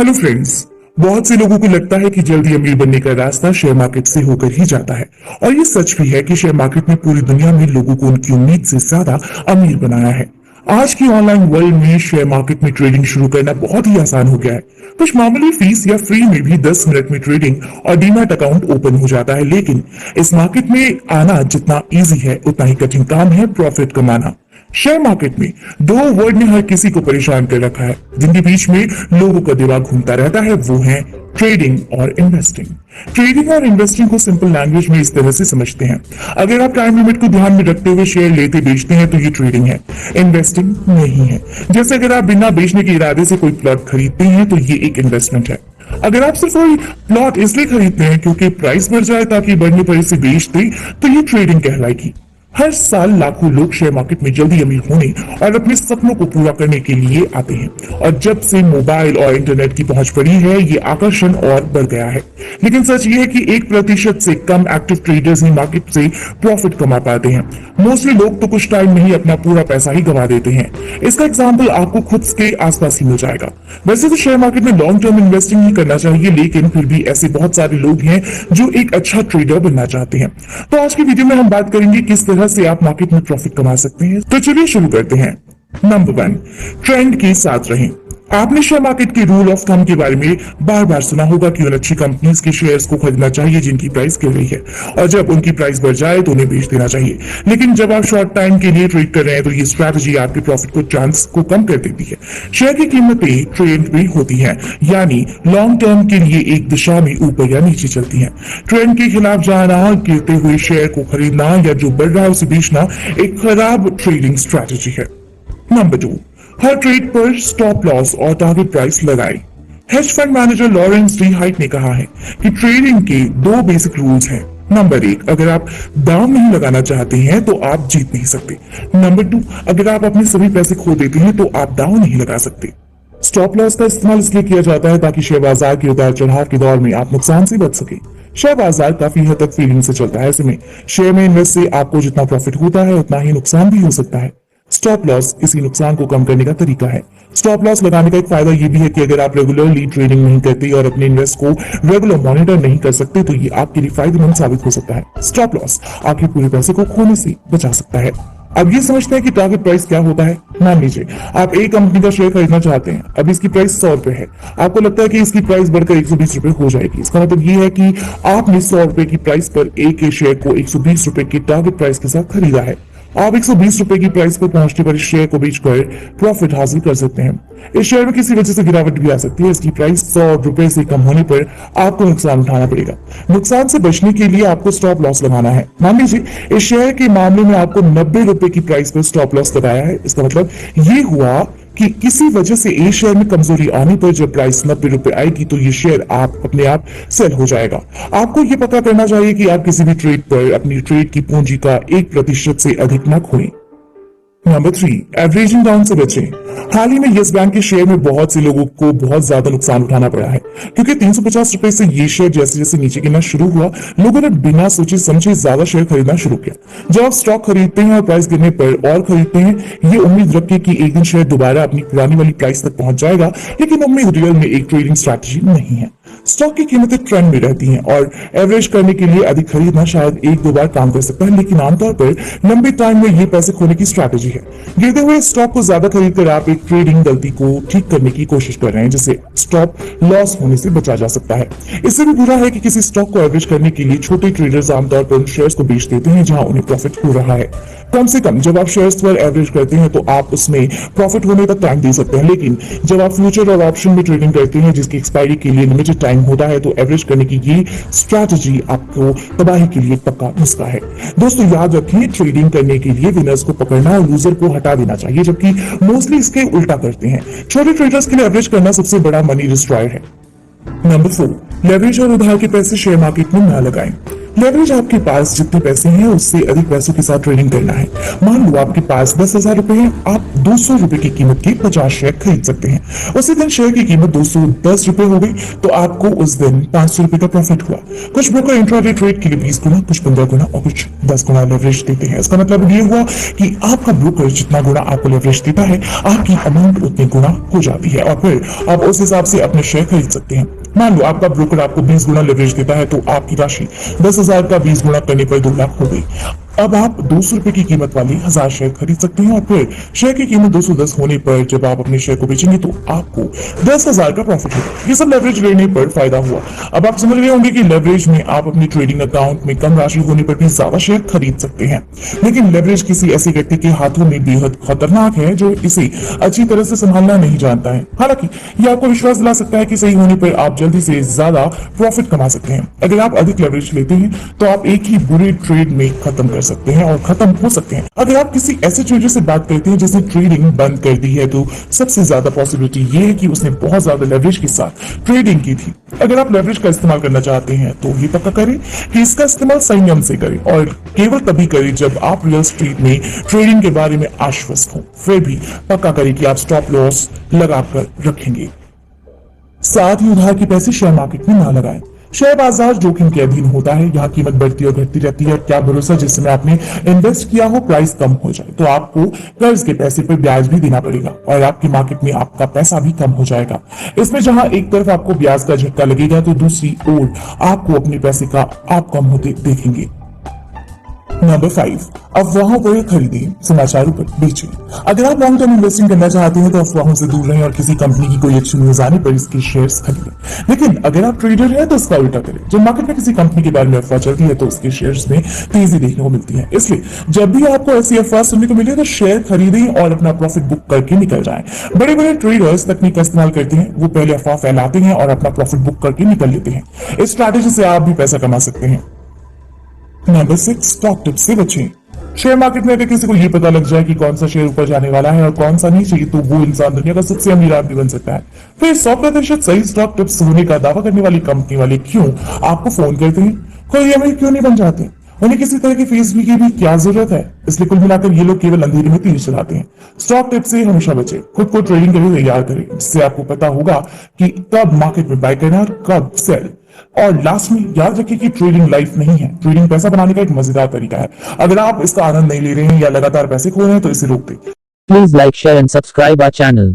Hello friends. बहुत से लोगों को लगता है कि जल्दी अमीर बनने का रास्ता शेयर मार्केट से होकर ही जाता है, और ये सच भी है कि शेयर मार्केट ने पूरी दुनिया में लोगों को उनकी उम्मीद से ज्यादा अमीर बनाया है। आज की ऑनलाइन वर्ल्ड में शेयर मार्केट में ट्रेडिंग शुरू करना बहुत ही आसान हो गया है। कुछ मामूली फीस या फ्री में भी 10 मिनट में ट्रेडिंग और डीमैट अकाउंट ओपन हो जाता है। लेकिन इस मार्केट में आना जितना इजी है उतना ही कठिन काम है प्रॉफिट कमाना। शेयर मार्केट में दो वर्ड ने हर किसी को परेशान कर रखा है, जिनके बीच में लोगों का दिमाग घूमता रहता है। वो है ट्रेडिंग और इन्वेस्टिंग। ट्रेडिंग और इन्वेस्टिंग को सिंपल लैंग्वेज में इस तरह से समझते हैं। अगर आप टाइम लिमिट को ध्यान में रखते हुए शेयर लेते बेचते हैं तो ये ट्रेडिंग है, इन्वेस्टिंग नहीं है। जैसे अगर आप बिना बेचने के इरादे से कोई प्लॉट खरीदते हैं तो ये एक इन्वेस्टमेंट है। अगर आप सिर्फ कोई प्लॉट इसलिए खरीदते हैं क्योंकि प्राइस बढ़ जाए ताकि बढ़ने पर इसे बेच दे तो ये ट्रेडिंग कहलाएगी। हर साल लाखों लोग शेयर मार्केट में जल्दी अमीर होने और अपने सपनों को पूरा करने के लिए आते हैं, और जब से मोबाइल और इंटरनेट की पहुंच बढ़ी है ये आकर्षण और बढ़ गया है। लेकिन सच ये है कि 1% से कम एक्टिव ट्रेडर्स ही मार्केट से प्रॉफिट कमा पाते हैं। मोस्टली लोग तो कुछ टाइम में ही अपना पूरा पैसा ही गंवा देते हैं। इसका एग्जाम्पल आपको खुद के आसपास ही मिल जाएगा। वैसे तो शेयर मार्केट में लॉन्ग टर्म इन्वेस्टिंग ही करना चाहिए, लेकिन फिर भी ऐसे बहुत सारे लोग हैं जो एक अच्छा ट्रेडर बनना चाहते हैं। तो आज की वीडियो में हम बात करेंगे किस तरह से आप मार्केट में प्रॉफिट कमा सकते हैं। तो चलिए शुरू करते हैं। नंबर 1, ट्रेंड के साथ रहें। आपने शेयर मार्केट के रूल ऑफ थंब के बारे में बार बार सुना होगा कि उन अच्छी कंपनीज के शेयर्स को खरीदना चाहिए जिनकी प्राइस गिर रही है, और जब उनकी प्राइस बढ़ जाए तो उन्हें बेच देना चाहिए। लेकिन जब आप शॉर्ट टाइम के लिए ट्रेड कर रहे हैं तो ये स्ट्रैटेजी आपके प्रॉफिट को चांस को कम कर देती है। शेयर की कीमतें ट्रेंड में होती है, यानी लॉन्ग टर्म के लिए एक दिशा में ऊपर या नीचे चलती है। ट्रेंड के खिलाफ जाना, गिरते हुए शेयर को खरीदना या जो बढ़ रहा है उसे बेचना एक खराब ट्रेडिंग स्ट्रैटेजी है। नंबर 2, हर ट्रेड पर स्टॉप लॉस और टारगेट प्राइस लगाएं। Hedge fund manager Lawrence D height ने कहा है कि ट्रेडिंग के 2 बेसिक रूल्स हैं। नंबर 1, अगर आप दाम नहीं लगाना चाहते हैं तो आप जीत नहीं सकते। नंबर 2, अगर आप अपने सभी पैसे खो देते हैं तो आप दाव नहीं लगा सकते। स्टॉप लॉस का इस्तेमाल इसलिए किया जाता है ताकि शेयर बाजार के उतार चढ़ाव के दौर में आप नुकसान से बच सके। शेयर बाजार काफी हद तक फीलिंग से चलता है। ऐसे में शेयर में इन्वेस्ट से आपको जितना प्रॉफिट होता है उतना ही नुकसान भी हो सकता है। स्टॉप लॉस इसी नुकसान को कम करने का तरीका है। स्टॉप लॉस लगाने का एक फायदा ये भी है कि अगर आप रेगुलरली ट्रेडिंग नहीं करते और अपने इन्वेस्ट को रेगुलर मॉनिटर नहीं कर सकते तो ये आपके लिए फायदेमंद साबित हो सकता है। स्टॉप लॉस आपके पूरे पैसे को खोने से बचा सकता है। अब ये समझते हैं कि टारगेट प्राइस क्या होता है। मान लीजिए आप एक कंपनी का शेयर खरीदना चाहते हैं। अब इसकी प्राइस 100 रुपए है। आपको लगता है कि इसकी प्राइस बढ़कर 120 रुपए हो जाएगी। इसका मतलब ये है कि आपने 100 रुपए की प्राइस पर एक के शेयर को 120 रुपए की टारगेट प्राइस के साथ खरीदा है। आप 120 रुपए की प्राइस पर पहुंचने पर इस शेयर को बेचकर प्रॉफिट हासिल कर सकते हैं। इस शेयर में किसी वजह से गिरावट भी आ सकती है। इसकी प्राइस 100 रुपए से कम होने पर आपको नुकसान उठाना पड़ेगा। नुकसान से बचने के लिए आपको स्टॉप लॉस लगाना है। मान लीजिए इस शेयर के मामले में आपको 90 रुपए की प्राइस पर स्टॉप लॉस लगाया है। इसका मतलब ये हुआ कि किसी वजह से एक शेयर में कमजोरी आने पर जब प्राइस 90 रुपए आएगी तो ये शेयर आप अपने आप सेल हो जाएगा। आपको ये पता करना चाहिए कि आप किसी भी ट्रेड पर अपनी ट्रेड की पूंजी का 1% से अधिक न खोएं। नंबर 3, एवरेजिंग डाउन से बचें। हाल ही में यस बैंक के शेयर में बहुत से लोगों को बहुत ज्यादा नुकसान उठाना पड़ा है, क्योंकि 350 रुपए से ये शेयर जैसे जैसे नीचे गिरना शुरू हुआ लोगों ने बिना सोचे समझे ज्यादा शेयर खरीदना शुरू किया। जब आप स्टॉक खरीदते हैं और प्राइस गिरने पर और खरीदते हैं, ये उम्मीद रख के कि एक दिन शेयर दोबारा अपनी पुरानी वाली प्राइस तक पहुंच जाएगा, लेकिन उम्मीद रियल में एक ट्रेडिंग स्ट्रैटेजी नहीं है। स्टॉक की कीमतें ट्रेंड में रहती हैं और एवरेज करने के लिए अधिक खरीदना शायद 1-2 बार काम कर सकता है, लेकिन आमतौर पर लंबे टाइम में ये पैसे खोने की स्ट्रैटेजी है। गिरते हुए स्टॉक को ज्यादा खरीदकर आप एक ट्रेडिंग गलती को ठीक करने की कोशिश कर रहे हैं, जिससे स्टॉप लॉस होने से बचा जा सकता है। इससे भी बुरा है कि किसी स्टॉक को एवरेज करने के लिए छोटे ट्रेडर्स आमतौर पर उन शेयर्स को बेच देते हैं जहां उन्हें प्रॉफिट हो रहा है। कम से कम जब आप शेयर्स पर एवरेज करते हैं तो आप उसमें प्रॉफिट होने तक टाइम दे सकते हैं, लेकिन जब आप फ्यूचर और ऑप्शन में ट्रेडिंग करते हैं जिसकी एक्सपायरी के लिए लिमिटेड टाइम होता है तो एवरेज करने की ये स्ट्रैटेजी आपको तबाही के लिए पक्का नुस्खा है। दोस्तों याद रखें, ट्रेडिंग करने के लिए विनर्स को पकड़ना और लूजर को हटा देना चाहिए, जबकि मोस्टली इसके उल्टा करते हैं। छोटे ट्रेडर्स के लिए एवरेज करना सबसे बड़ा मनी डिस्ट्रॉयर है। नंबर 4, लेवरेज और उधार के पैसे शेयर मार्केट में ना लगाएं। लेवरेज आपके पास जितने पैसे हैं उससे अधिक पैसों के साथ ट्रेडिंग करना है। मान लो आपके पास 10,000 रुपए है, आप 200 रुपए की कीमत के 50 शेयर खरीद सकते हैं। उसी दिन शेयर की कीमत 210 रुपए हो गई तो आपको उस दिन 500 रुपए का प्रॉफिट हुआ। कुछ ब्रोकर इंट्राडे ट्रेड के लिए 20 गुना, कुछ 15 गुना और कुछ 10 गुना लेवरेज देते हैं। इसका मतलब ये हुआ कि आपका ब्रोकर जितना गुना आपको लेवरेज देता है, आपकी अमाउंट उतने गुना हो जाती है और फिर आप उस हिसाब से अपने शेयर खरीद सकते हैं। मान लो आपका ब्रोकर आपको 20 गुना लेवरेज देता है तो आपकी राशि 10,000 का 20 गुना करने पर 2 लाख हो गई। अब आप 200 रुपए की कीमत वाली 1000 शेयर खरीद सकते हैं और फिर शेयर की कीमत 210 होने पर जब आप अपने शेयर को बेचेंगे तो आपको 10,000 का प्रॉफिट होगा। ये सब लेवरेज लेने पर फायदा हुआ। अब आप समझ रहे होंगे कि लेवरेज में आप अपनी ट्रेडिंग अकाउंट में कम राशि होने पर भी ज्यादा शेयर खरीद सकते हैं। लेकिन लेवरेज किसी ऐसे व्यक्ति के हाथों में बेहद खतरनाक है जो इसे अच्छी तरह से संभालना नहीं जानता है। हालांकि ये आपको विश्वास दिला सकता है कि सही होने पर आप जल्दी से ज्यादा प्रॉफिट कमा सकते हैं। अगर आप अधिक लेवरेज लेते हैं तो आप एक ही बुरे ट्रेड में खत्म कर सकते हैं और खत्म हो सकते हैं। अगर आप किसी ऐसे ट्रेडर से बात करते हैं जिसने ट्रेडिंग बंद कर दी है तो सबसे ज्यादा पॉसिबिलिटी ये है कि उसने बहुत ज्यादा लेवरेज के साथ ट्रेडिंग की थी। अगर आप लेवरेज का इस्तेमाल करना चाहते हैं तो ये पक्का करें कि इसका इस्तेमाल संयम से करें और केवल तभी करें जब आप रियल स्ट्रीट में ट्रेडिंग के बारे में आश्वस्त हो। फिर भी पक्का करें कि आप स्टॉप लॉस लगाकर रखेंगे। साथ ही उधार के पैसे शेयर मार्केट में ना लगाएं। शेयर बाजार जोखिम के अधीन होता है। यहाँ कीमत बढ़ती और घटती रहती है। क्या भरोसा जिस समय आपने इन्वेस्ट किया हो प्राइस कम हो जाए तो आपको कर्ज के पैसे पर ब्याज भी देना पड़ेगा और आपकी मार्केट में आपका पैसा भी कम हो जाएगा। इसमें जहां एक तरफ आपको ब्याज का झटका लगेगा तो दूसरी ओर आपको अपने पैसे का आप कम होते देखेंगे। नंबर 5, अफवाहों पर खरीदें, समाचारों पर बेचें। अगर आप लॉन्ग टर्म इन्वेस्टिंग करना चाहते हैं तो अफवाहों से दूर रहें और किसी कंपनी की कोई अच्छी न्यूज आने पर इसके शेयर्स खरीदें। लेकिन अगर आप ट्रेडर हैं तो इसका उल्टा करें। जब मार्केट में किसी कंपनी के बारे में अफवाह चलती है तो उसके शेयर्स में तेजी देखने को मिलती है। इसलिए जब भी आपको ऐसी अफवाह सुनने को मिले तो शेयर खरीदें और अपना प्रॉफिट बुक करके निकल जाएं। बड़े बड़े ट्रेडर्स तकनीक का इस्तेमाल करते हैं। वो पहले अफवाह फैलाते हैं और अपना प्रॉफिट बुक करके निकल लेते हैं। इस स्ट्रैटेजी से आप भी पैसा कमा सकते हैं। नंबर 6, स्टॉक टिप्स से बचें। शेयर मार्केट में अगर किसी को ये पता लग जाए कि कौन सा शेयर ऊपर जाने वाला है और कौन सा नीचे तो वो इंसान दुनिया का सबसे अमीर आदमी बन सकता है। फिर 100% सही स्टॉक टिप्स होने का दावा करने वाली कंपनी वाले क्यों आपको फोन करते हैं? कोई अमीर क्यों नहीं बन जाते? उन्हें किसी तरह की फीस की भी क्या जरूरत है? इसलिए कुल मिलाकर ये लोग केवल अंधेरे में तीर चलाते हैं। स्टॉक टिप से हमेशा बचे। खुद को ट्रेडिंग के लिए तैयार करें जिससे आपको पता होगा कि कब मार्केट में बाय करना और कब सेल। और लास्ट में याद रखिए कि ट्रेडिंग लाइफ नहीं है। ट्रेडिंग पैसा बनाने का एक मजेदार तरीका है। अगर आप इसका आनंद नहीं ले रहे हैं या लगातार पैसे खो रहे हैं तो इसे रोक दें। Please like, share and subscribe our channel.